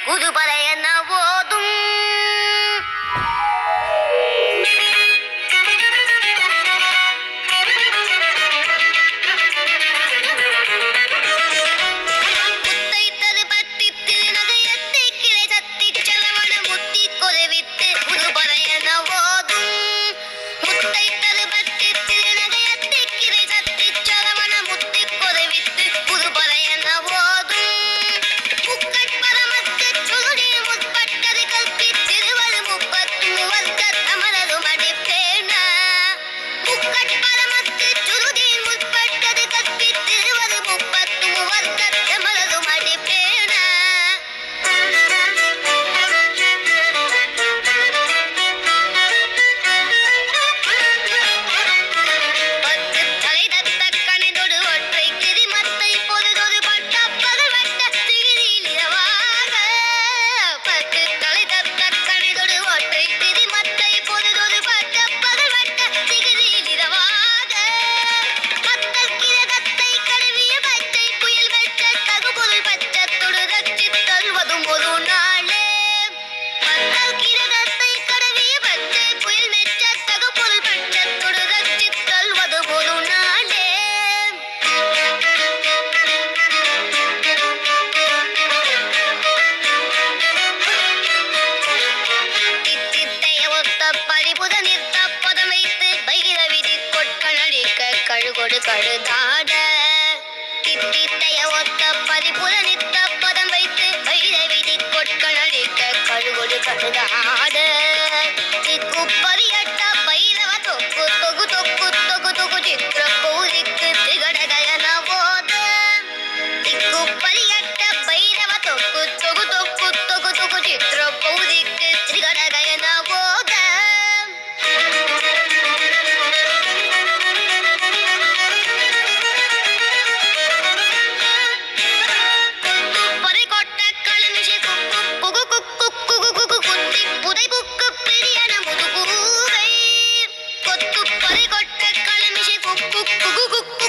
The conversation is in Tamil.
புதுபறையன போதும் கழுகொடு கழுதாட தித்தித்தைய ஒத்த பதிப்புல நித்த பதம் வைத்து வைரவிதி கொட்களடிக்க கழுகொடு கழுதாட திக்குப்பரியட்ட பைரவ தொக்கு தொகு தொக்கு தொகு தொகு சித்திர பௌரிக்கு திகடகயன போத திக்குப்பரியட்ட பைரவ தொக்கு தொகு தொக்கு தொகு தொகு சித்திர பௌரிக்கு திகடகயன போத குக்கு